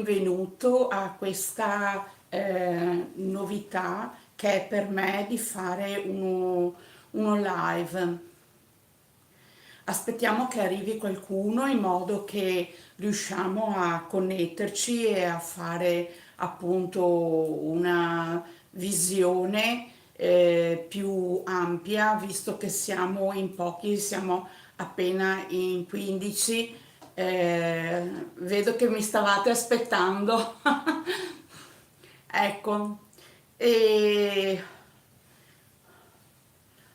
benvenuto a questa novità che è per me di fare uno live. Aspettiamo che arrivi qualcuno in modo che riusciamo a connetterci e a fare appunto una visione più ampia, visto che siamo in pochi, siamo appena in 15. Vedo che mi stavate aspettando. Ecco, e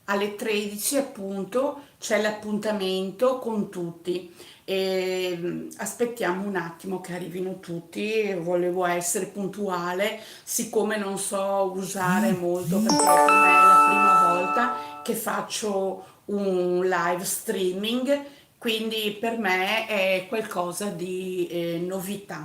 alle 13 appunto c'è l'appuntamento con tutti e aspettiamo un attimo che arrivino tutti. Volevo essere puntuale, siccome non so usare molto, perché per me è la prima volta che faccio un live streaming, quindi per me è qualcosa di novità,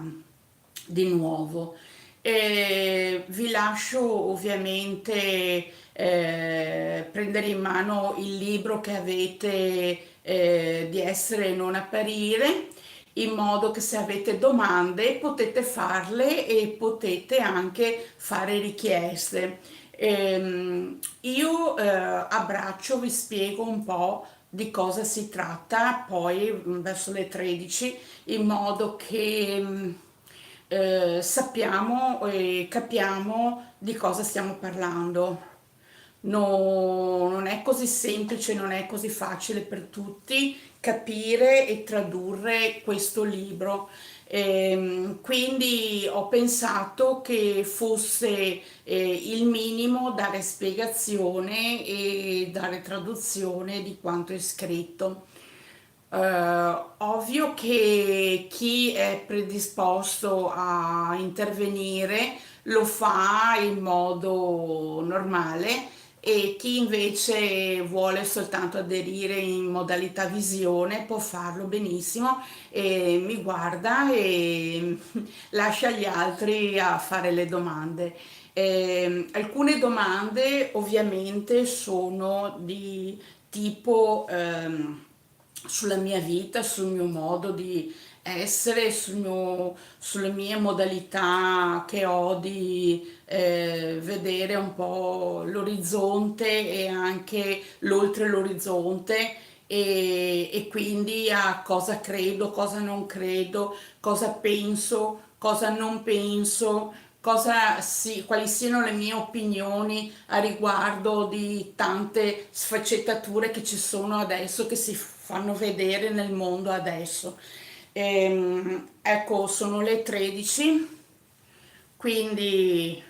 di nuovo. E vi lascio ovviamente prendere in mano il libro che avete di Essere e non apparire, in modo che se avete domande potete farle e potete anche fare richieste. Io a braccio vi spiego un po' di cosa si tratta, poi verso le 13, in modo che sappiamo e capiamo di cosa stiamo parlando. Non è così semplice, non è così facile per tutti capire e tradurre questo libro. Quindi ho pensato che fosse il minimo dare spiegazione e dare traduzione di quanto è scritto. Ovvio che chi è predisposto a intervenire lo fa in modo normale e chi invece vuole soltanto aderire in modalità visione può farlo benissimo e mi guarda e lascia gli altri a fare le domande. Alcune domande ovviamente sono di tipo sulla mia vita, sul mio modo di essere, sulle mie modalità che ho di vedere un po' l'orizzonte e anche l'oltre l'orizzonte e quindi a cosa credo, cosa non credo, cosa penso, cosa non penso, quali siano le mie opinioni a riguardo di tante sfaccettature che ci sono adesso, che si fanno vedere nel mondo adesso. Ecco, sono le 13, quindi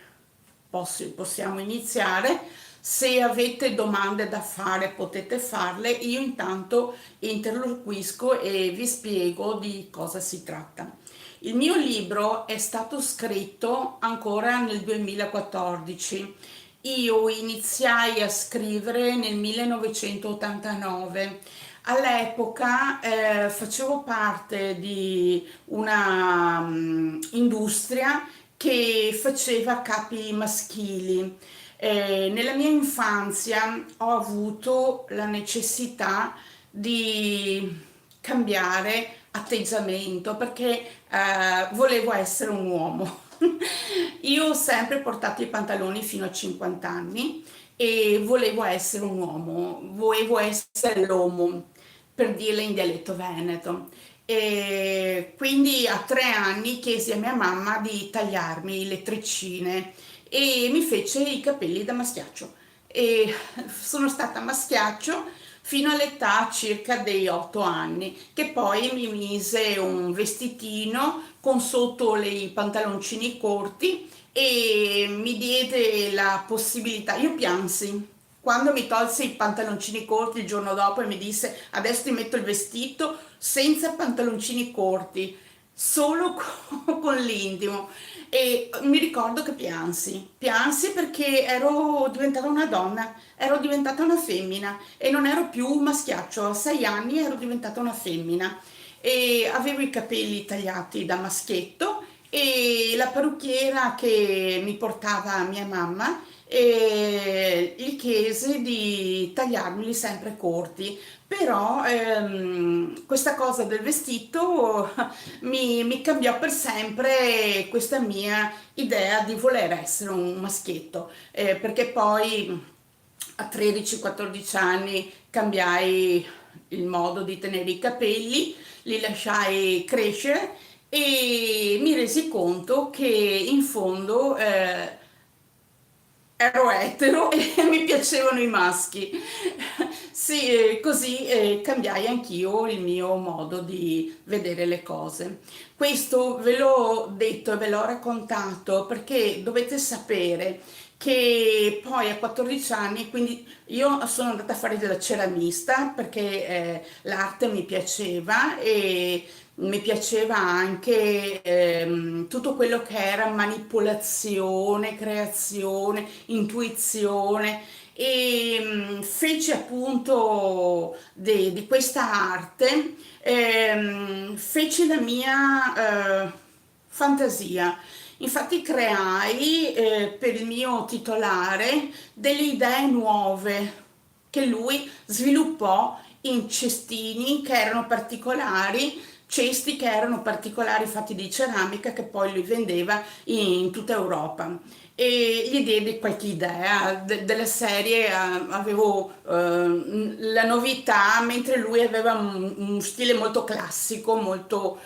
possiamo iniziare. Se avete domande da fare potete farle, io intanto interloquisco e vi spiego di cosa si tratta. Il mio libro è stato scritto ancora nel 2014. Io iniziai a scrivere nel 1989. All'epoca facevo parte di una industria che faceva capi maschili. Nella mia infanzia ho avuto la necessità di cambiare atteggiamento perché volevo essere un uomo. Io ho sempre portato i pantaloni fino a 50 anni e volevo essere un uomo, volevo essere l'uomo, per dirla in dialetto veneto. E quindi a 3 anni chiesi a mia mamma di tagliarmi le treccine e mi fece i capelli da maschiaccio. E sono stata maschiaccio fino all'età circa dei 8 anni, che poi mi mise un vestitino con sotto i pantaloncini corti e mi diede la possibilità. Io piansi quando mi tolse i pantaloncini corti il giorno dopo e mi disse: adesso ti metto il vestito senza pantaloncini corti, solo con l'intimo. E mi ricordo che piansi perché ero diventata una donna, ero diventata una femmina e non ero più un maschiaccio. A 6 anni ero diventata una femmina e avevo i capelli tagliati da maschietto e la parrucchiera che mi portava mia mamma e gli chiesi di tagliarmeli sempre corti, però questa cosa del vestito mi cambiò per sempre questa mia idea di voler essere un maschietto, perché poi a 13-14 anni cambiai il modo di tenere i capelli, li lasciai crescere e mi resi conto che in fondo ero etero e mi piacevano i maschi. Sì, così cambiai anch'io il mio modo di vedere le cose. Questo ve l'ho detto e ve l'ho raccontato perché dovete sapere che poi a 14 anni, quindi io sono andata a fare della ceramista perché l'arte mi piaceva e mi piaceva anche tutto quello che era manipolazione, creazione, intuizione e feci appunto di questa arte, feci la mia fantasia. Infatti creai per il mio titolare delle idee nuove che lui sviluppò in cestini che erano particolari, cesti che erano particolari fatti di ceramica che poi lui vendeva in tutta Europa. E gli diedi qualche idea della serie, avevo la novità, mentre lui aveva un stile molto classico, molto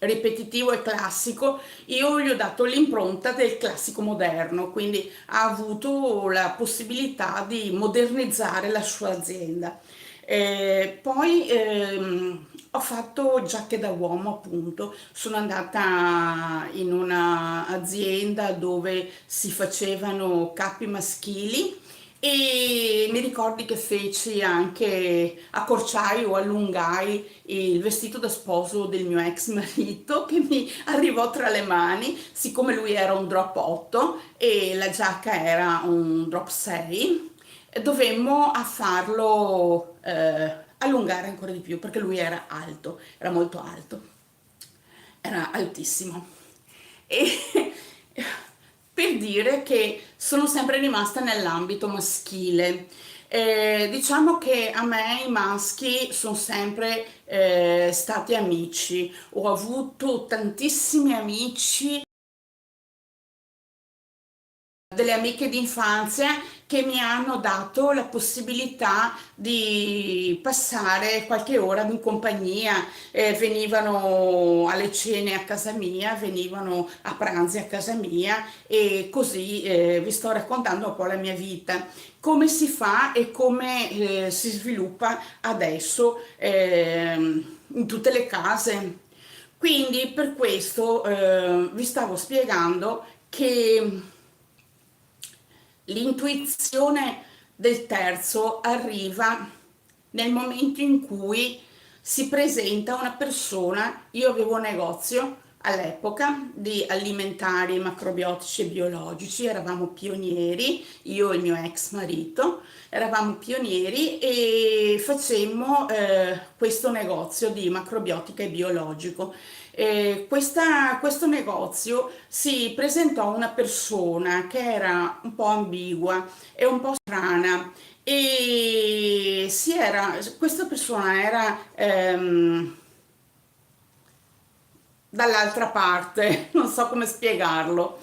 ripetitivo e classico. Io gli ho dato l'impronta del classico moderno, quindi ha avuto la possibilità di modernizzare la sua azienda. Poi ho fatto giacche da uomo, appunto, sono andata in una azienda dove si facevano capi maschili e mi ricordi che feci anche, accorciai o allungai il vestito da sposo del mio ex marito che mi arrivò tra le mani, siccome lui era un drop 8 e la giacca era un drop 6, dovemmo a farlo allungare ancora di più perché lui era alto, era molto alto, era altissimo. E per dire che sono sempre rimasta nell'ambito maschile. Diciamo che a me i maschi sono sempre stati amici, ho avuto tantissimi amici, delle amiche d'infanzia che mi hanno dato la possibilità di passare qualche ora in compagnia, venivano alle cene a casa mia, venivano a pranzi a casa mia e così vi sto raccontando un po' la mia vita, come si fa e come si sviluppa adesso in tutte le case. Quindi per questo vi stavo spiegando che l'intuizione del terzo arriva nel momento in cui si presenta una persona. Io avevo un negozio all'epoca di alimentari macrobiotici e biologici, eravamo pionieri, io e il mio ex marito, eravamo pionieri e facemmo questo negozio di macrobiotica e biologico. Questo negozio si presentò una persona che era un po' ambigua e un po' strana e questa persona era dall'altra parte, non so come spiegarlo,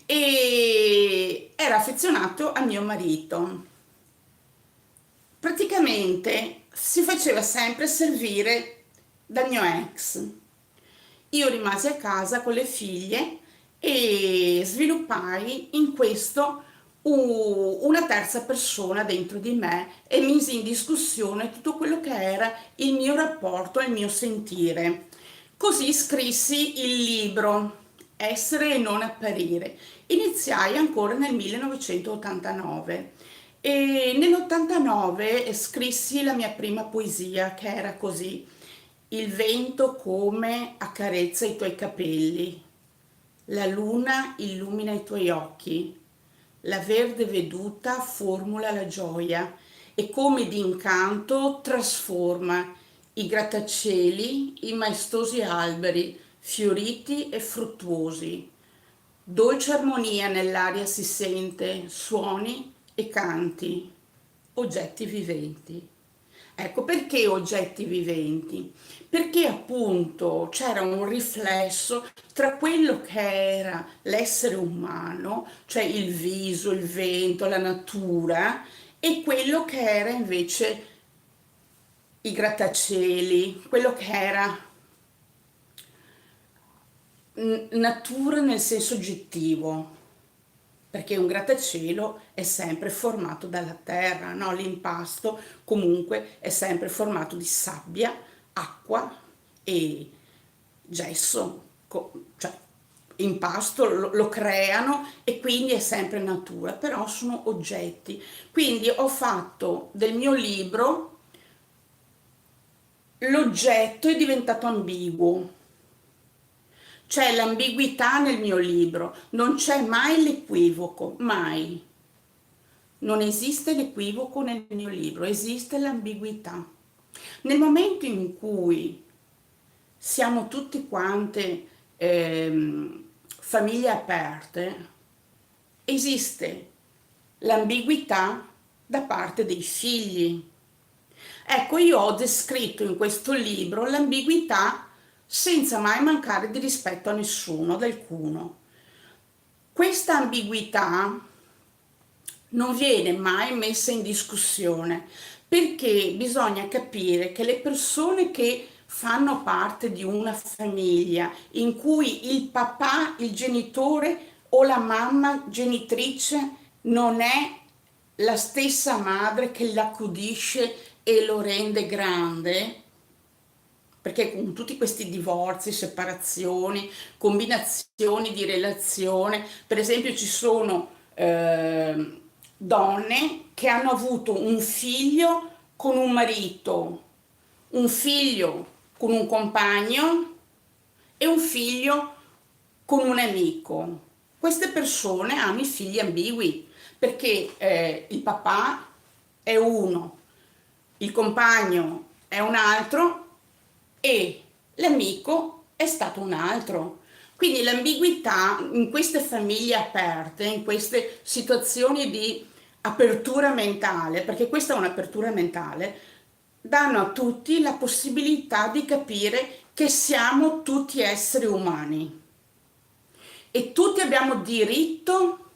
e era affezionato a mio marito. Praticamente si faceva sempre servire dal mio ex. Io rimasi a casa con le figlie e sviluppai in questo una terza persona dentro di me e misi in discussione tutto quello che era il mio rapporto e il mio sentire. Così scrissi il libro Essere e non apparire. Iniziai ancora nel 1989 e nell'89 scrissi la mia prima poesia che era così: il vento come accarezza i tuoi capelli, la luna illumina i tuoi occhi, la verde veduta formula la gioia e come d'incanto trasforma i grattacieli, i maestosi alberi, fioriti e fruttuosi. dolce armonia nell'aria si sente, suoni e canti, oggetti viventi. Ecco perché oggetti viventi? Perché appunto c'era un riflesso tra quello che era l'essere umano, cioè il viso, il vento, la natura, e quello che era invece i grattacieli, quello che era natura nel senso oggettivo, perché un grattacielo è sempre formato dalla terra, no? L'impasto comunque è sempre formato di sabbia, acqua e gesso, cioè impasto lo creano e quindi è sempre natura, però sono oggetti. Quindi ho fatto del mio libro, l'oggetto è diventato ambiguo. C'è l'ambiguità nel mio libro, non c'è mai l'equivoco, mai. Non esiste l'equivoco nel mio libro, esiste l'ambiguità. Nel momento in cui siamo tutti quante famiglie aperte, esiste l'ambiguità da parte dei figli. Ecco, io ho descritto in questo libro l'ambiguità senza mai mancare di rispetto a nessuno, ad alcuno. Questa ambiguità non viene mai messa in discussione perché bisogna capire che le persone che fanno parte di una famiglia in cui il papà, il genitore o la mamma genitrice non è la stessa madre che l'accudisce e lo rende grande, perché con tutti questi divorzi, separazioni, combinazioni di relazione, per esempio ci sono donne che hanno avuto un figlio con un marito, un figlio con un compagno e un figlio con un amico. Queste persone hanno i figli ambigui perché il papà è uno, il compagno è un altro e l'amico è stato un altro. Quindi l'ambiguità in queste famiglie aperte, in queste situazioni di apertura mentale, perché questa è un'apertura mentale, danno a tutti la possibilità di capire che siamo tutti esseri umani e tutti abbiamo diritto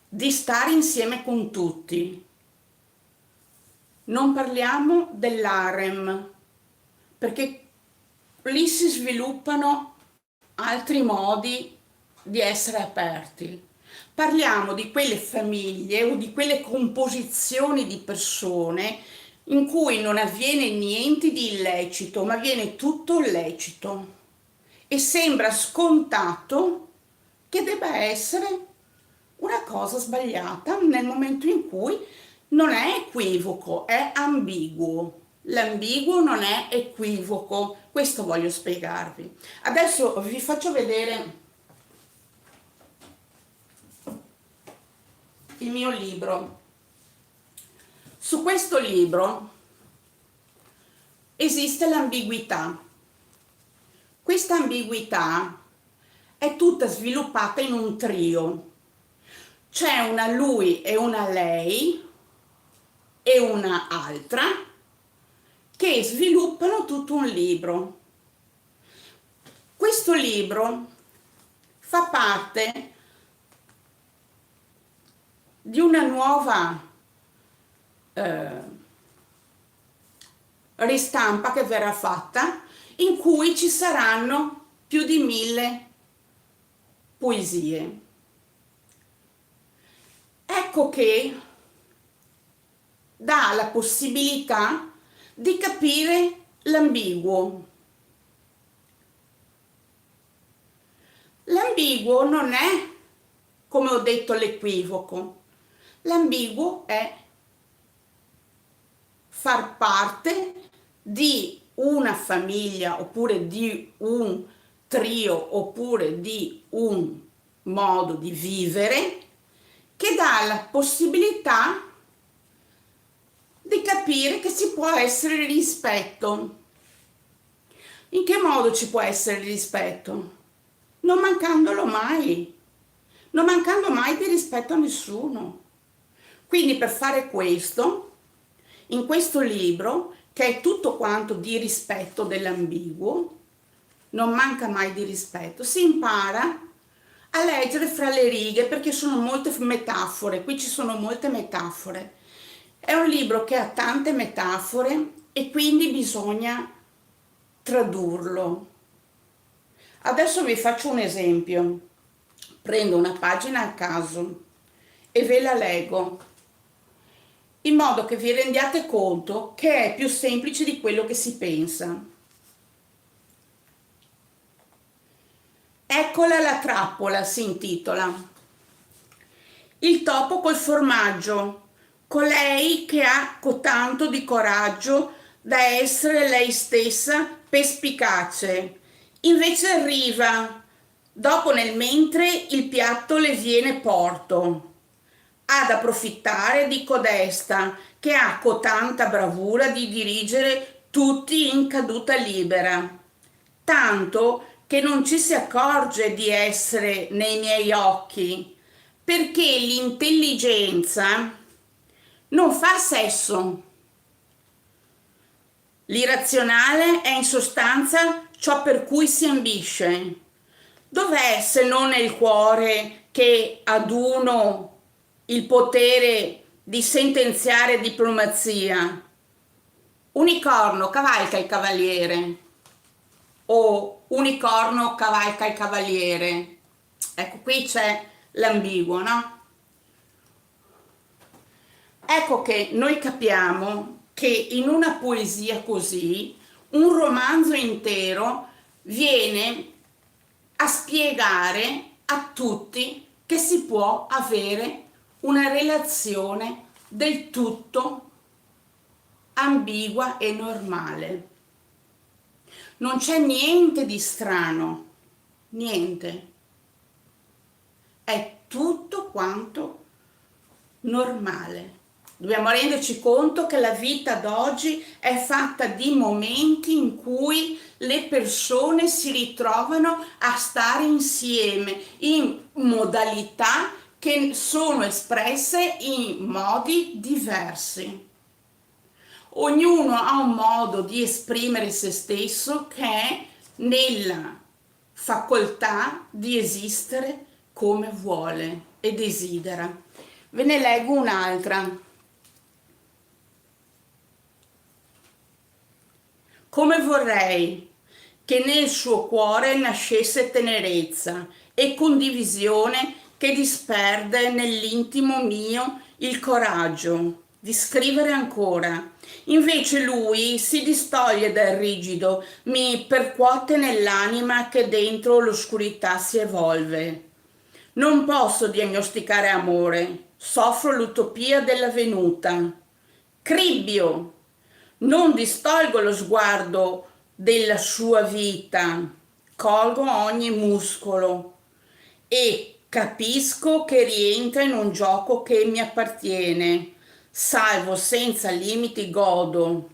di stare insieme con tutti. Non parliamo dell'harem, perché lì si sviluppano altri modi di essere aperti. Parliamo di quelle famiglie o di quelle composizioni di persone in cui non avviene niente di illecito, ma avviene tutto lecito e sembra scontato che debba essere una cosa sbagliata nel momento in cui non è equivoco, è ambiguo. L'ambiguo non è equivoco, questo voglio spiegarvi. Adesso vi faccio vedere il mio libro. Su questo libro esiste l'ambiguità. Questa ambiguità è tutta sviluppata in un trio. C'è una lui e una lei e una altra che sviluppano tutto un libro. Questo libro fa parte di una nuova ristampa che verrà fatta in cui ci saranno più di 1000 poesie. Ecco che dà la possibilità di capire l'ambiguo. L'ambiguo non è, come ho detto, l'equivoco. L'ambiguo è far parte di una famiglia oppure di un trio oppure di un modo di vivere che dà la possibilità di capire che ci può essere rispetto. In che modo ci può essere rispetto? Non mancandolo mai. non mancando mai di rispetto a nessuno. Quindi per fare questo, in questo libro, che è tutto quanto di rispetto dell'ambiguo, non manca mai di rispetto, si impara a leggere fra le righe perché sono molte metafore, qui ci sono molte metafore. È un libro che ha tante metafore e quindi bisogna tradurlo. Adesso vi faccio un esempio. Prendo una pagina a caso e ve la leggo, in modo che vi rendiate conto che è più semplice di quello che si pensa. Eccola la trappola, si intitola. Il topo col formaggio, colei che ha cotanto di coraggio da essere lei stessa perspicace. Invece arriva, dopo nel mentre il piatto le viene porto, ad approfittare di codesta che ha cotanta bravura di dirigere tutti in caduta libera, tanto che non ci si accorge di essere nei miei occhi, perché l'intelligenza non fa sesso. L'irrazionale è in sostanza ciò per cui si ambisce. Dov'è se non è il cuore che ad uno il potere di sentenziare diplomazia? Unicorno cavalca il cavaliere o unicorno cavalca il cavaliere. Ecco, qui c'è l'ambiguo, no? Ecco che noi capiamo che in una poesia così un romanzo intero viene a spiegare a tutti che si può avere una relazione del tutto ambigua e normale. Non c'è niente di strano, niente. È tutto quanto normale. Dobbiamo renderci conto che la vita d'oggi è fatta di momenti in cui le persone si ritrovano a stare insieme in modalità che sono espresse in modi diversi. Ognuno ha un modo di esprimere se stesso che è nella facoltà di esistere come vuole e desidera. Ve ne leggo un'altra. Come vorrei che nel suo cuore nascesse tenerezza e condivisione che disperde nell'intimo mio il coraggio di scrivere ancora. Invece lui si distoglie dal rigido, mi percuote nell'anima che dentro l'oscurità si evolve. Non posso diagnosticare amore, soffro l'utopia della venuta. Cribbio, non distolgo lo sguardo della sua vita, colgo ogni muscolo e capisco che rientra in un gioco che mi appartiene. Salvo senza limiti godo.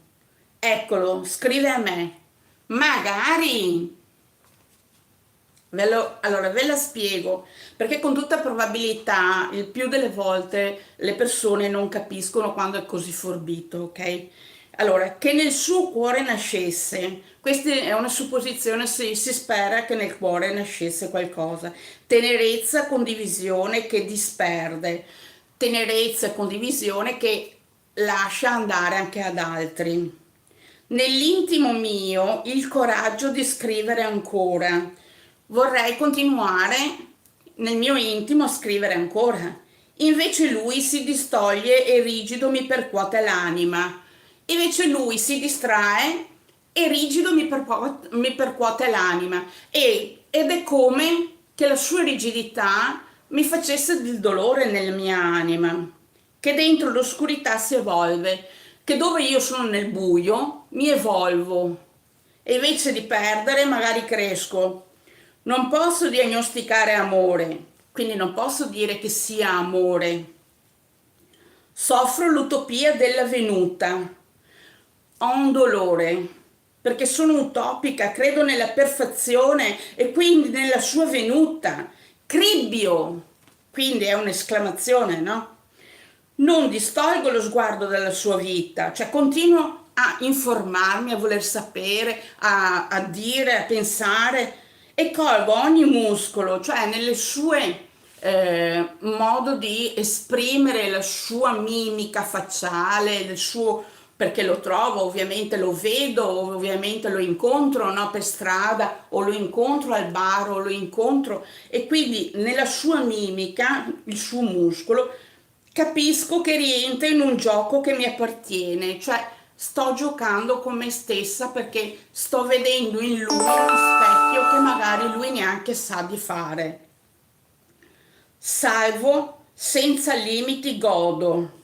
Eccolo, scrive a me. Magari. Allora ve la spiego, perché con tutta probabilità il più delle volte le persone non capiscono quando è così forbito, ok? Allora, che nel suo cuore nascesse, questa è una supposizione, si spera che nel cuore nascesse qualcosa, tenerezza, condivisione che disperde, tenerezza e condivisione che lascia andare anche ad altri. Nell'intimo mio il coraggio di scrivere ancora. Vorrei continuare nel mio intimo a scrivere ancora. Invece lui si distoglie e rigido mi percuote l'anima. Invece lui si distrae e rigido mi percuote l'anima. Ed è come che la sua rigidità mi facesse del dolore nella mia anima, che dentro l'oscurità si evolve, che dove io sono nel buio mi evolvo e invece di perdere magari cresco. Non posso diagnosticare amore, quindi non posso dire che sia amore. Soffro l'utopia della venuta. Ho un dolore, perché sono utopica, credo nella perfezione e quindi nella sua venuta. Cribbio, quindi è un'esclamazione, no? Non distolgo lo sguardo dalla sua vita, cioè continuo a informarmi, a voler sapere, a dire, a pensare e colgo ogni muscolo, cioè nelle sue modo di esprimere la sua mimica facciale, il suo, perché lo trovo, ovviamente lo vedo, ovviamente lo incontro, no, per strada o lo incontro al bar o lo incontro e quindi nella sua mimica, il suo muscolo, capisco che rientra in un gioco che mi appartiene, cioè sto giocando con me stessa perché sto vedendo in lui uno specchio che magari lui neanche sa di fare. Salvo, senza limiti godo.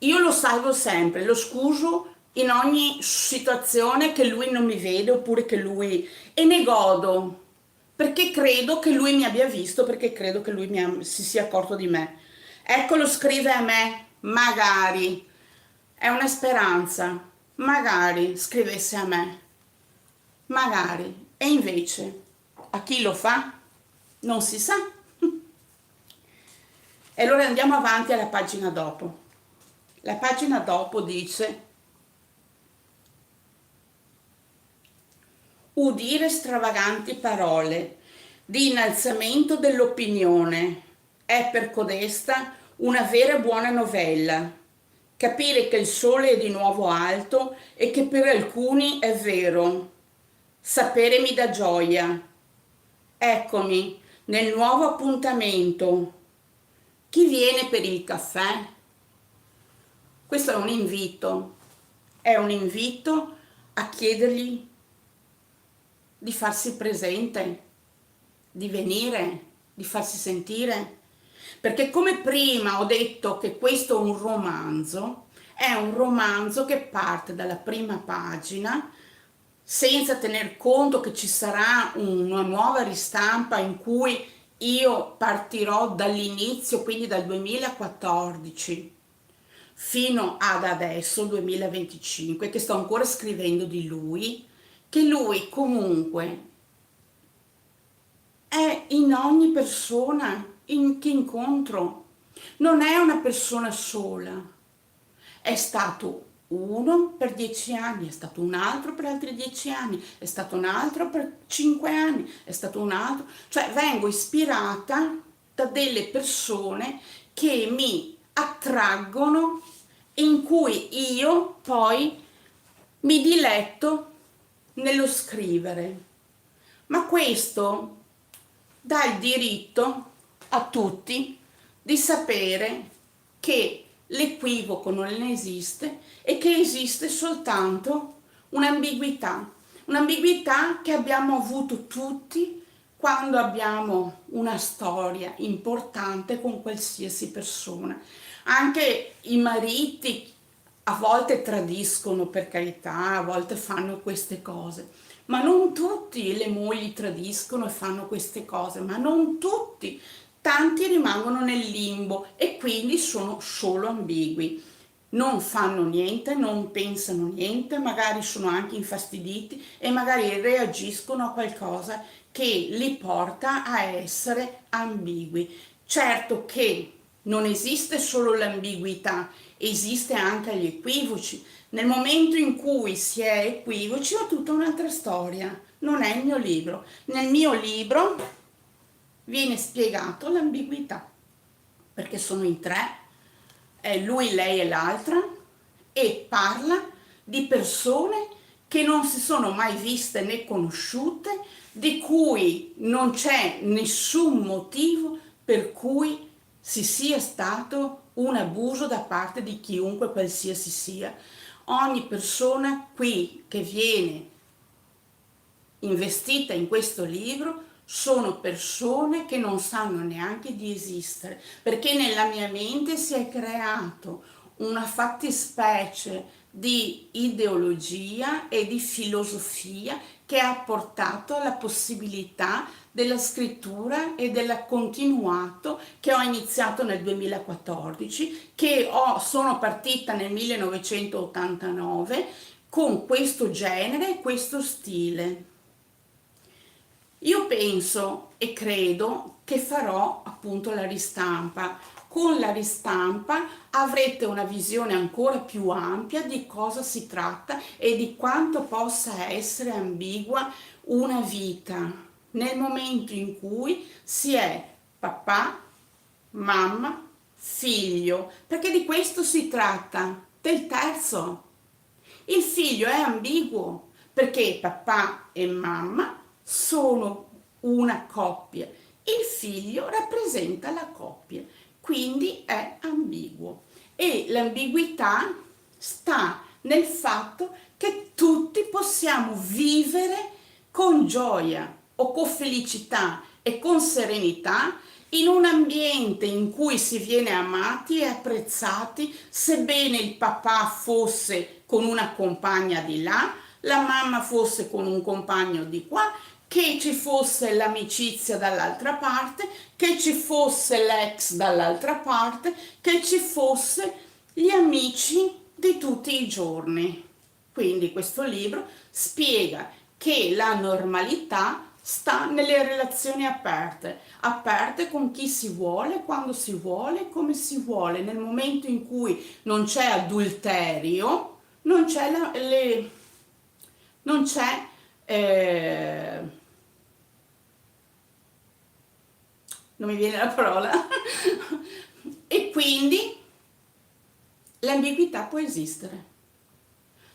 Io lo salvo sempre, lo scuso in ogni situazione che lui non mi vede oppure che lui... e ne godo, perché credo che lui mi abbia visto, perché credo che lui si sia accorto di me. Ecco, lo scrive a me, magari, è una speranza, magari scrivesse a me, magari, e invece a chi lo fa non si sa. E allora andiamo avanti alla pagina dopo. La pagina dopo dice: udire stravaganti parole di innalzamento dell'opinione è per codesta una vera buona novella. Capire che il sole è di nuovo alto e che per alcuni è vero. Sapere mi dà gioia. Eccomi nel nuovo appuntamento. Chi viene per il caffè? Questo è un invito a chiedergli di farsi presente, di venire, di farsi sentire. Perché come prima ho detto che questo è un romanzo che parte dalla prima pagina senza tener conto che ci sarà una nuova ristampa in cui io partirò dall'inizio, quindi dal 2014 fino ad adesso, 2025, che sto ancora scrivendo di lui, che lui comunque è in ogni persona che incontro, non è una persona sola, è stato uno per 10 anni, è stato un altro per altri 10 anni, è stato un altro per 5 anni, è stato un altro, cioè vengo ispirata da delle persone che mi attraggono, in cui io poi mi diletto nello scrivere. Ma questo dà il diritto a tutti di sapere che l'equivoco non esiste e che esiste soltanto un'ambiguità che abbiamo avuto tutti quando abbiamo una storia importante con qualsiasi persona. Anche i mariti a volte tradiscono, per carità, a volte fanno queste cose, ma non tutti. Le mogli tradiscono e fanno queste cose, ma non tutti. Tanti rimangono nel limbo e quindi sono solo ambigui. Non fanno niente, non pensano niente, magari sono anche infastiditi e magari reagiscono a qualcosa che li porta a essere ambigui. Certo che non esiste solo l'ambiguità, esiste anche gli equivoci. Nel momento in cui si è equivoci è tutta un'altra storia, non è il mio libro. Nel mio libro viene spiegato l'ambiguità, perché sono in tre, è lui, lei e l'altra, e parla di persone che non si sono mai viste né conosciute, di cui non c'è nessun motivo per cui si sia stato un abuso da parte di chiunque qualsiasi sia. Ogni persona qui che viene investita in questo libro sono persone che non sanno neanche di esistere, perché nella mia mente si è creato una fattispecie di ideologia e di filosofia che ha portato alla possibilità della scrittura e del continuato che ho iniziato nel 2014, sono partita nel 1989 con questo genere e questo stile. Io penso e credo che farò appunto la ristampa. Con la ristampa avrete una visione ancora più ampia di cosa si tratta e di quanto possa essere ambigua una vita nel momento in cui si è papà, mamma, figlio, perché di questo si tratta, del terzo. Il figlio è ambiguo perché papà e mamma sono una coppia, il figlio rappresenta la coppia, quindi è ambiguo e l'ambiguità sta nel fatto che tutti possiamo vivere con gioia o con felicità e con serenità in un ambiente in cui si viene amati e apprezzati, sebbene il papà fosse con una compagna di là, la mamma fosse con un compagno di qua, che ci fosse l'amicizia dall'altra parte, che ci fosse l'ex dall'altra parte, che ci fosse gli amici di tutti i giorni. Quindi questo libro spiega che la normalità sta nelle relazioni aperte, aperte con chi si vuole, quando si vuole, come si vuole. Nel momento in cui non c'è adulterio, non c'è non c'è non mi viene la parola e quindi l'ambiguità può esistere.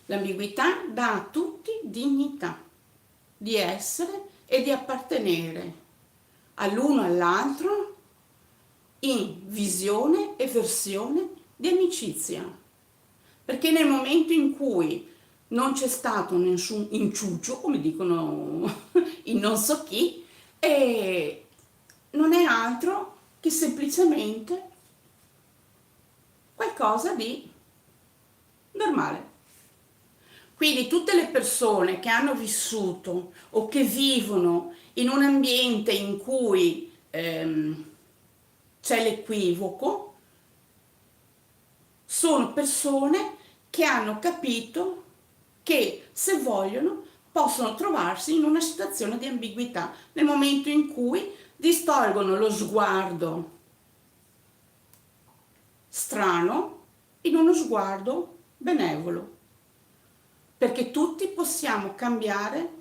L'ambiguità dà a tutti dignità di essere e di appartenere all'uno all'altro in visione e versione di amicizia. Perché nel momento in cui non c'è stato nessun inciuccio, come dicono in non so chi, e non è altro che semplicemente qualcosa di normale. Quindi tutte le persone che hanno vissuto o che vivono in un ambiente in cui c'è l'equivoco, sono persone che hanno capito che se vogliono possono trovarsi in una situazione di ambiguità nel momento in cui distolgono lo sguardo strano in uno sguardo benevolo, perché tutti possiamo cambiare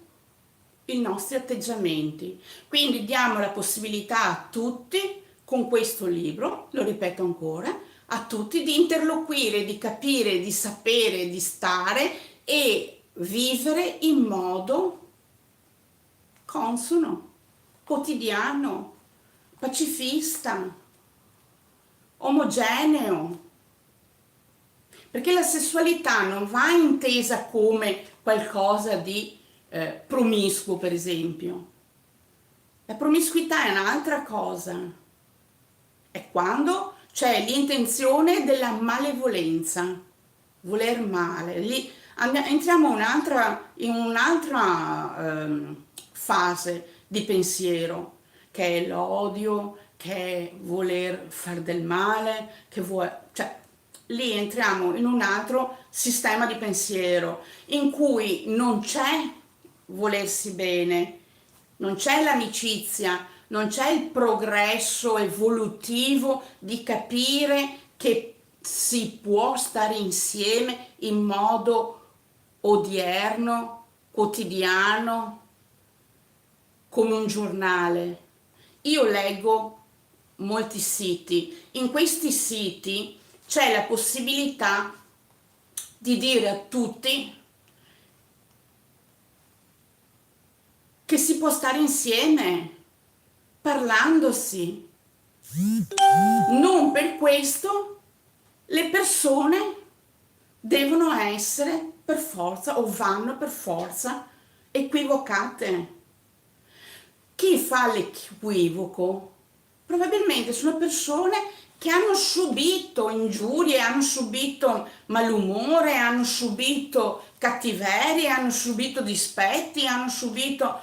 i nostri atteggiamenti. Quindi diamo la possibilità a tutti, con questo libro, lo ripeto ancora, a tutti di interloquire, di capire, di sapere, di stare e vivere in modo consono, quotidiano, pacifista, omogeneo. Perché la sessualità non va intesa come qualcosa di promiscuo, per esempio. La promiscuità è un'altra cosa. È quando c'è l'intenzione della malevolenza, voler male. Lì entriamo in un'altra fase di pensiero, che è l'odio, che è voler far del male, cioè lì entriamo in un altro sistema di pensiero in cui non c'è volersi bene, non c'è l'amicizia, non c'è il progresso evolutivo di capire che si può stare insieme in modo odierno, quotidiano, come un giornale. Io leggo molti siti, in questi siti c'è la possibilità di dire a tutti che si può stare insieme, parlandosi. Non per questo le persone devono essere per forza o vanno per forza equivocate. Chi fa l'equivoco probabilmente sono persone che hanno subito ingiurie, hanno subito malumore, hanno subito cattiverie, hanno subito dispetti, hanno subito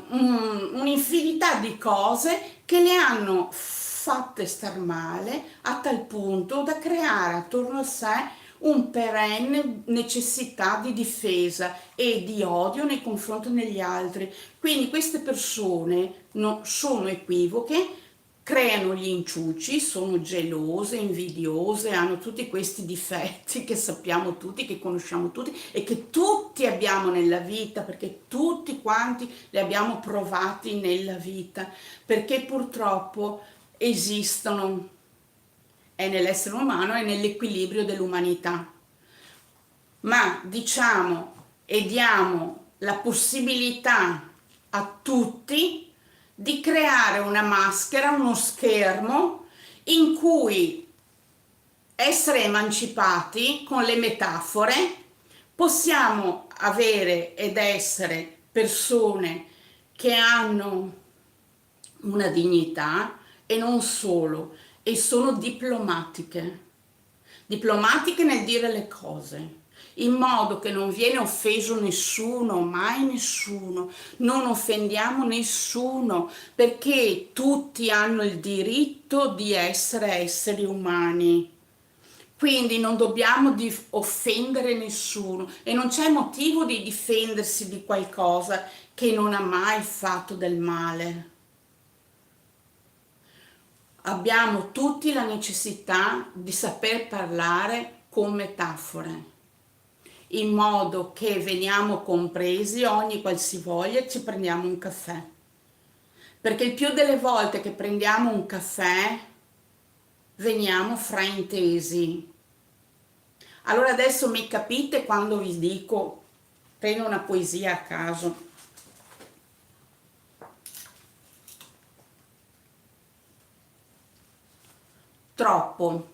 un'infinità di cose che le hanno fatte star male a tal punto da creare attorno a sé un perenne necessità di difesa e di odio nei confronti degli altri. Quindi queste persone sono equivoche, creano gli inciuci, sono gelose, invidiose, hanno tutti questi difetti che sappiamo tutti, che conosciamo tutti e che tutti abbiamo nella vita, perché tutti quanti li abbiamo provati nella vita, perché purtroppo esistono, è nell'essere umano e nell'equilibrio dell'umanità. Ma diciamo e diamo la possibilità a tutti di creare una maschera, uno schermo in cui essere emancipati con le metafore, possiamo avere ed essere persone che hanno una dignità e non solo, e sono diplomatiche. Diplomatiche nel dire le cose, in modo che non viene offeso nessuno, mai nessuno, non offendiamo nessuno, perché tutti hanno il diritto di essere esseri umani. Quindi non dobbiamo offendere nessuno e non c'è motivo di difendersi di qualcosa che non ha mai fatto del male. Abbiamo tutti la necessità di saper parlare con metafore, in modo che veniamo compresi ogni qualsivoglia ci prendiamo un caffè. Perché il più delle volte che prendiamo un caffè veniamo fraintesi. Allora adesso mi capite quando vi dico, prendo una poesia a caso. Troppo.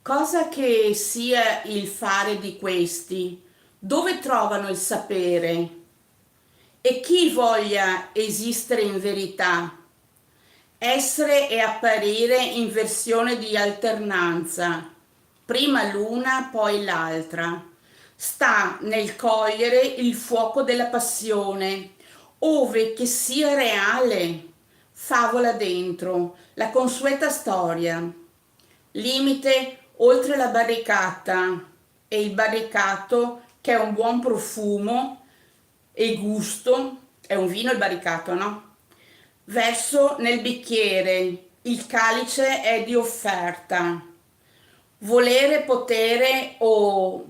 Cosa che sia il fare di questi, dove trovano il sapere? E chi voglia esistere in verità, essere e apparire in versione di alternanza, prima l'una poi l'altra, sta nel cogliere il fuoco della passione, ove che sia reale, favola dentro, la consueta storia, limite oltre la barricata e il barricato che è un buon profumo e gusto, è un vino il barricato, no? Verso nel bicchiere, il calice è di offerta, volere, potere o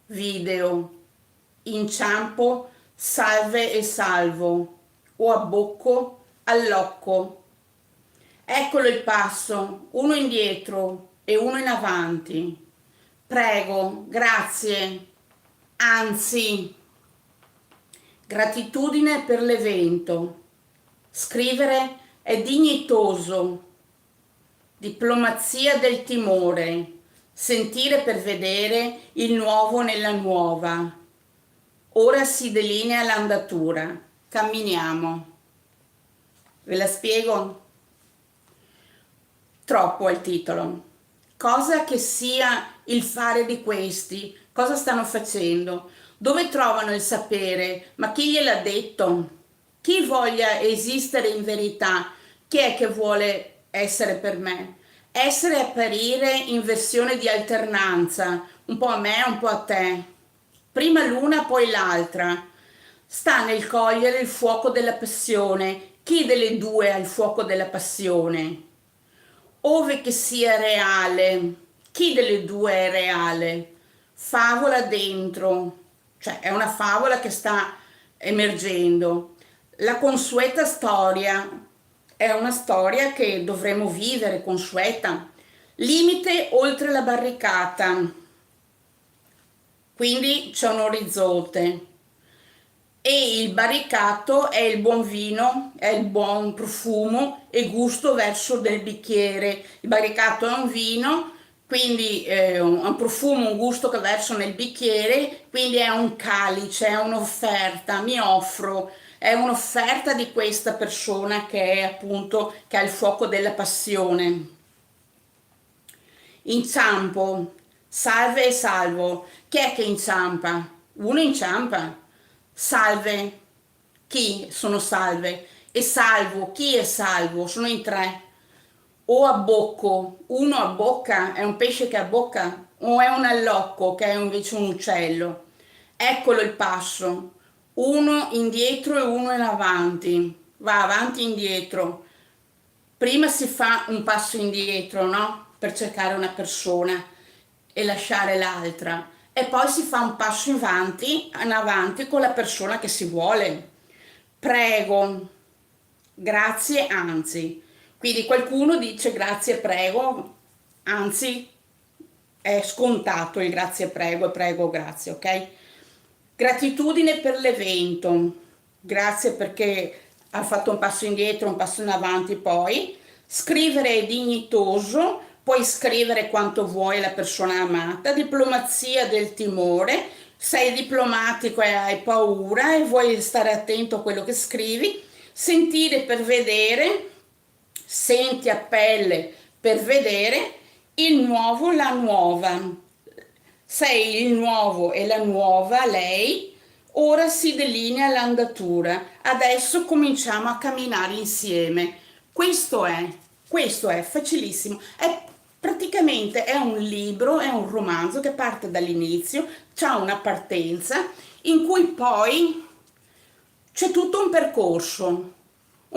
video, inciampo, salve e salvo, o abbocco, allocco. Eccolo il passo, uno indietro e uno in avanti. Prego, grazie, anzi, gratitudine per l'evento. Scrivere è dignitoso, diplomazia del timore, sentire per vedere il nuovo nella nuova. Ora si delinea l'andatura, camminiamo. Ve la spiego? Troppo al titolo. Cosa che sia il fare di questi, cosa stanno facendo? Dove trovano il sapere? Ma chi gliel'ha detto? Chi voglia esistere in verità? Chi è che vuole essere per me? Essere e apparire in versione di alternanza, un po' a me, un po' a te. Prima l'una, poi l'altra. Sta nel cogliere il fuoco della passione. Chi delle due ha il fuoco della passione? Ove che sia reale, chi delle due è reale? Favola dentro, cioè è una favola che sta emergendo. La consueta storia è una storia che dovremo vivere, consueta. Limite oltre la barricata, quindi c'è un orizzonte. E il barricato è il buon vino, è il buon profumo e gusto verso del bicchiere. Il barricato è un vino, quindi un profumo, un gusto che verso nel bicchiere, quindi è un calice, è un'offerta, mi offro, è un'offerta di questa persona che è appunto, che ha il fuoco della passione. Inciampo, salve e salvo. Chi è che inciampa? Uno inciampa. Salve, chi sono salve? E salvo, chi è salvo? Sono in tre. O abbocco, uno abbocca, è un pesce che abbocca, o è un allocco che è invece un uccello. Eccolo il passo, uno indietro e uno in avanti, va avanti e indietro. Prima si fa un passo indietro, no? Per cercare una persona e lasciare l'altra. E poi si fa un passo in avanti con la persona che si vuole. Prego, grazie, anzi. Quindi qualcuno dice grazie, prego, anzi è scontato il grazie, prego e prego, grazie, ok? Gratitudine per l'evento, grazie perché ha fatto un passo indietro, un passo in avanti poi. Scrivere è dignitoso, puoi scrivere quanto vuoi alla persona amata. Diplomazia del timore, sei diplomatico e hai paura e vuoi stare attento a quello che scrivi. Sentire per vedere, senti a pelle per vedere. Il nuovo, la nuova. Sei il nuovo e la nuova, lei. Ora si delinea l'andatura. Adesso cominciamo a camminare insieme. Questo è facilissimo. Praticamente è un libro, è un romanzo che parte dall'inizio, c'ha una partenza in cui poi c'è tutto un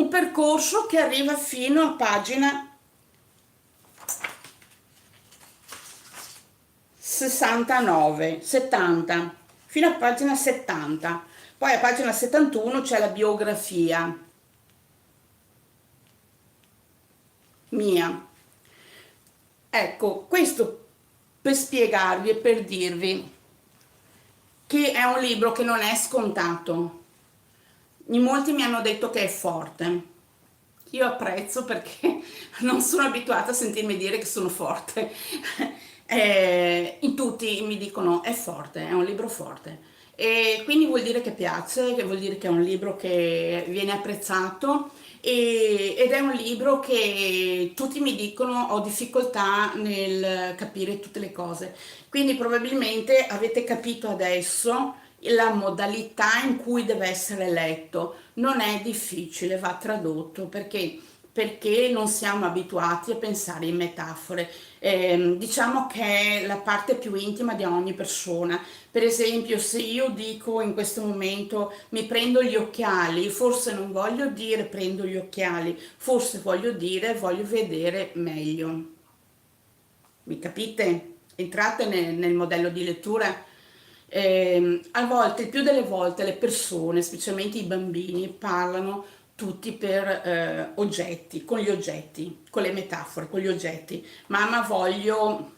percorso che arriva fino a pagina 69, 70, fino a pagina 70. Poi a pagina 71 c'è la biografia mia. Ecco, questo per spiegarvi e per dirvi che è un libro che non è scontato. In molti mi hanno detto che è forte. Io apprezzo perché non sono abituata a sentirmi dire che sono forte. In tutti mi dicono è forte, è un libro forte. E quindi vuol dire che piace, che vuol dire che è un libro che viene apprezzato ed è un libro che tutti mi dicono ho difficoltà nel capire tutte le cose. Quindi probabilmente avete capito adesso la modalità in cui deve essere letto. Non è difficile, va tradotto perché non siamo abituati a pensare in metafore. Diciamo che è la parte più intima di ogni persona. Per esempio, se io dico in questo momento mi prendo gli occhiali, forse non voglio dire prendo gli occhiali, forse voglio dire voglio vedere meglio. Mi capite? Entrate nel modello di lettura. A volte, il più delle volte, le persone, specialmente i bambini, parlano tutti per oggetti, con gli oggetti, con le metafore, con gli oggetti. Mamma, voglio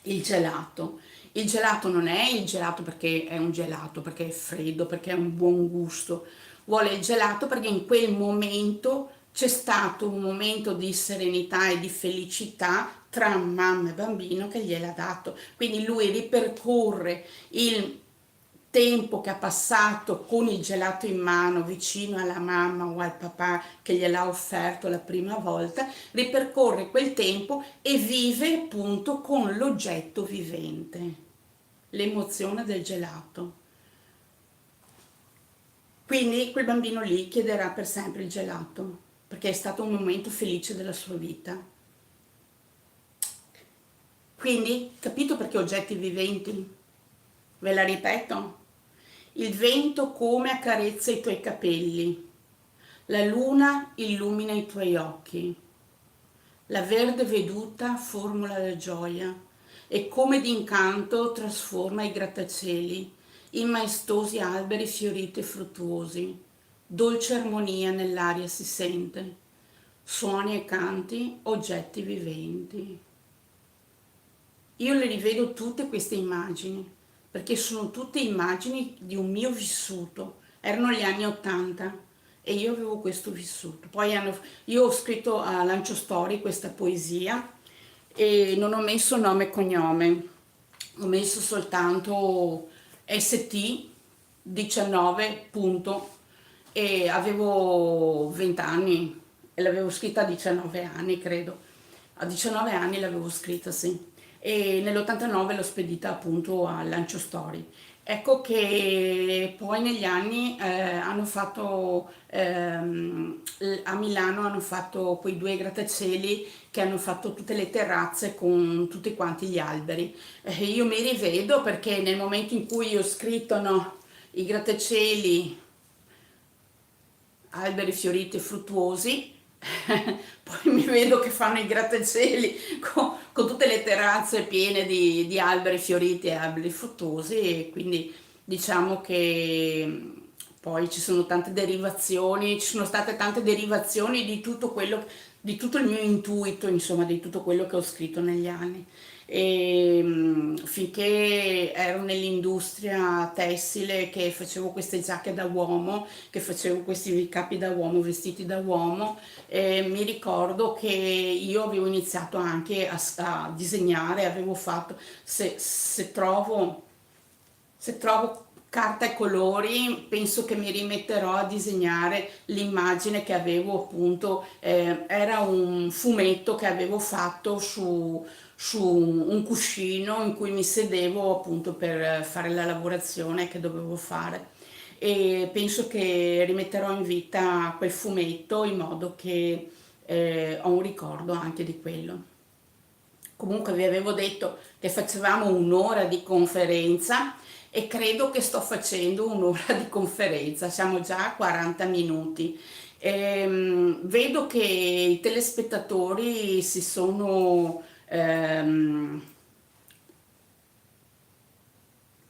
il gelato. Il gelato non è il gelato perché è un gelato, perché è freddo, perché è un buon gusto. Vuole il gelato perché in quel momento c'è stato un momento di serenità e di felicità tra mamma e bambino che gliel'ha dato. Quindi lui ripercorre il tempo che ha passato con il gelato in mano vicino alla mamma o al papà che gliel'ha offerto la prima volta, ripercorre quel tempo e vive appunto con l'oggetto vivente, l'emozione del gelato. Quindi quel bambino lì chiederà per sempre il gelato, perché è stato un momento felice della sua vita. Quindi, capito perché oggetti viventi? Ve la ripeto? Il vento come accarezza i tuoi capelli, la luna illumina i tuoi occhi, la verde veduta formula la gioia e come d'incanto trasforma i grattacieli in maestosi alberi fioriti e fruttuosi. Dolce armonia nell'aria si sente, suoni e canti, oggetti viventi. Io le rivedo tutte queste immagini, perché sono tutte immagini di un mio vissuto. Erano gli anni '80 e io avevo questo vissuto. Io ho scritto a Lancio Story questa poesia e non ho messo nome e cognome, ho messo soltanto ST 19 punto e avevo 20 anni e l'avevo scritta a 19 anni, credo. A 19 anni l'avevo scritta, sì. E nell'89 l'ho spedita appunto a Lancio Story. Ecco che poi negli anni hanno fatto, a Milano hanno fatto quei due grattacieli che hanno fatto tutte le terrazze con tutti quanti gli alberi. Io mi rivedo perché nel momento in cui ho scritto no, i grattacieli, alberi fioriti e fruttuosi, poi mi vedo che fanno i grattacieli con tutte le terrazze piene di alberi fioriti e alberi fruttuosi e quindi diciamo che poi ci sono tante derivazioni, ci sono state tante derivazioni di tutto quello, di tutto il mio intuito, insomma, di tutto quello che ho scritto negli anni. E finché ero nell'industria tessile che facevo queste giacche da uomo, che facevo questi capi da uomo, vestiti da uomo, mi ricordo che io avevo iniziato anche a disegnare, avevo fatto, se trovo carta e colori, penso che mi rimetterò a disegnare l'immagine che avevo appunto, era un fumetto che avevo fatto su un cuscino in cui mi sedevo appunto per fare la lavorazione che dovevo fare e penso che rimetterò in vita quel fumetto in modo che ho un ricordo anche di quello. Comunque vi avevo detto che facevamo un'ora di conferenza e credo che sto facendo un'ora di conferenza, siamo già a 40 minuti. Vedo che i telespettatori si sono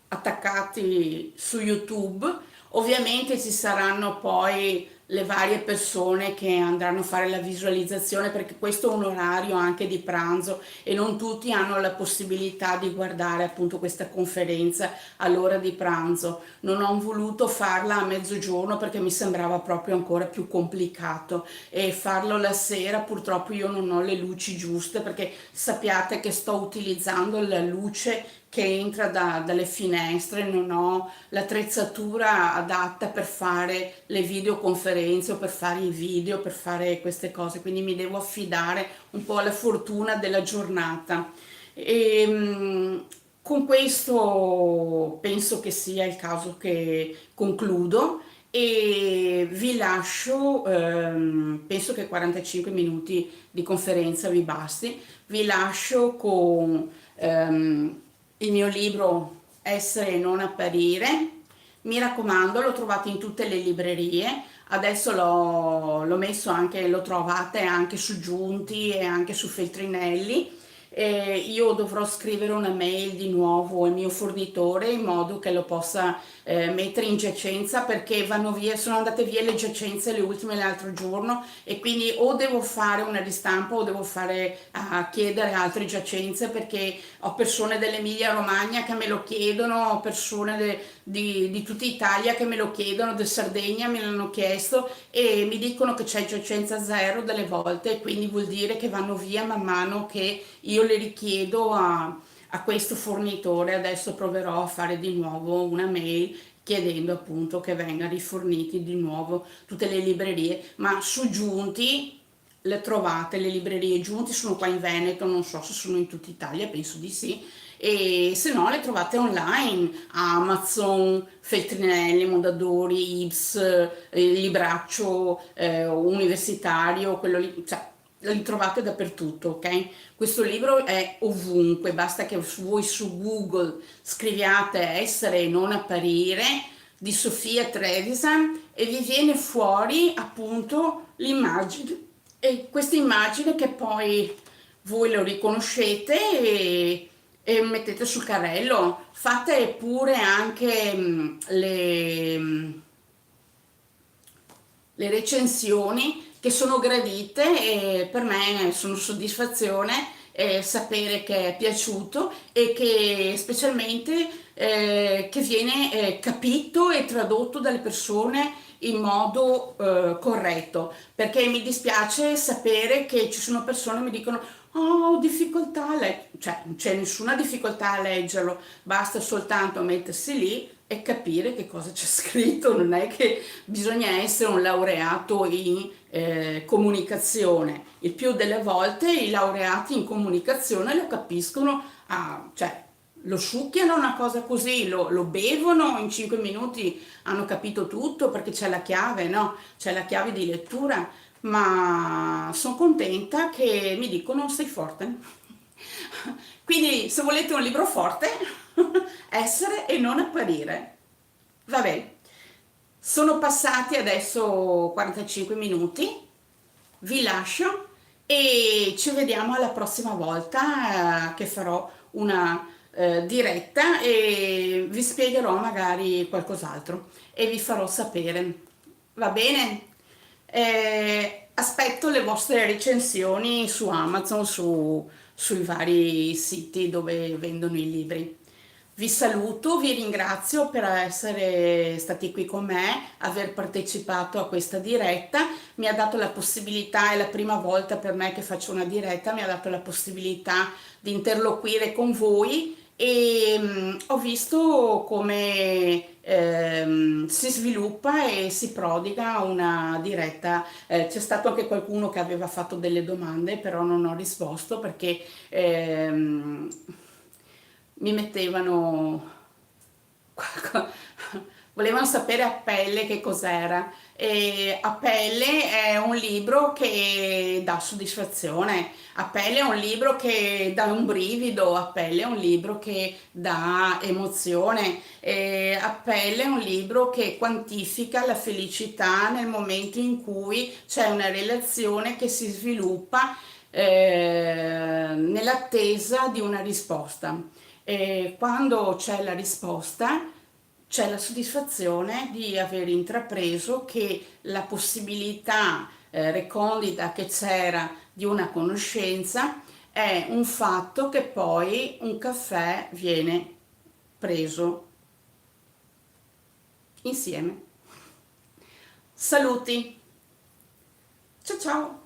attaccati su YouTube. Ovviamente ci saranno poi le varie persone che andranno a fare la visualizzazione perché questo è un orario anche di pranzo e non tutti hanno la possibilità di guardare appunto questa conferenza all'ora di pranzo. Non ho voluto farla a mezzogiorno perché mi sembrava proprio ancora più complicato e farlo la sera purtroppo io non ho le luci giuste perché sappiate che sto utilizzando la luce che entra dalle finestre, non ho l'attrezzatura adatta per fare le videoconferenze o per fare i video, per fare queste cose, quindi mi devo affidare un po' alla fortuna della giornata. E, con questo penso che sia il caso che concludo e vi lascio, penso che 45 minuti di conferenza vi basti, vi lascio con il mio libro Essere e non apparire. Mi raccomando, lo trovate in tutte le librerie. Adesso l'ho messo anche, lo trovate anche su Giunti e anche su Feltrinelli. Io dovrò scrivere una mail di nuovo al mio fornitore in modo che lo possa mettere in giacenza perché vanno via, sono andate via le giacenze le ultime l'altro giorno e quindi o devo fare una ristampa o devo fare a chiedere altre giacenze perché ho persone dell'Emilia Romagna che me lo chiedono, ho persone di tutta Italia che me lo chiedono, del Sardegna me l'hanno chiesto e mi dicono che c'è giacenza zero delle volte e quindi vuol dire che vanno via man mano che io le richiedo a questo fornitore. Adesso proverò a fare di nuovo una mail chiedendo appunto che venga riforniti di nuovo tutte le librerie, ma su Giunti le trovate, le librerie Giunti sono qua in Veneto, non so se sono in tutta Italia, penso di sì, e se no le trovate online, Amazon, Feltrinelli, Mondadori, Ibs, Libraccio, Universitario, quello lì, cioè li trovate dappertutto, ok? Questo libro è ovunque, basta che voi su Google scriviate Essere e non apparire di Sofia Trevisan e vi viene fuori appunto l'immagine e questa immagine che poi voi lo riconoscete e mettete sul carrello. Fate pure anche le recensioni che sono gradite e per me sono soddisfazione sapere che è piaciuto e che specialmente che viene capito e tradotto dalle persone in modo corretto, perché mi dispiace sapere che ci sono persone che mi dicono oh, ho difficoltà a leggere, cioè non c'è nessuna difficoltà a leggerlo, basta soltanto mettersi lì e capire che cosa c'è scritto, non è che bisogna essere un laureato in comunicazione. Il più delle volte i laureati in comunicazione lo capiscono, cioè lo succhiano una cosa così, lo bevono, in 5 minuti hanno capito tutto perché c'è la chiave, no? C'è la chiave di lettura, ma sono contenta che mi dicono sei forte. Quindi se volete un libro forte, essere e non apparire. Vabbè, sono passati adesso 45 minuti, vi lascio e ci vediamo alla prossima volta che farò una diretta e vi spiegherò magari qualcos'altro e vi farò sapere. Va bene? Aspetto le vostre recensioni su Amazon, sui vari siti dove vendono i libri. Vi saluto, vi ringrazio per essere stati qui con me, aver partecipato a questa diretta, mi ha dato la possibilità, è la prima volta per me che faccio una diretta, mi ha dato la possibilità di interloquire con voi e ho visto come si sviluppa e si prodiga una diretta. C'è stato anche qualcuno che aveva fatto delle domande, però non ho risposto perché mi mettevano volevano sapere a pelle che cos'era. E a pelle è un libro che dà soddisfazione, a pelle è un libro che dà un brivido, a pelle è un libro che dà emozione, e a pelle è un libro che quantifica la felicità nel momento in cui c'è una relazione che si sviluppa nell'attesa di una risposta. E quando c'è la risposta, c'è la soddisfazione di aver intrapreso che la possibilità recondita che c'era di una conoscenza è un fatto che poi un caffè viene preso insieme. Saluti, ciao ciao!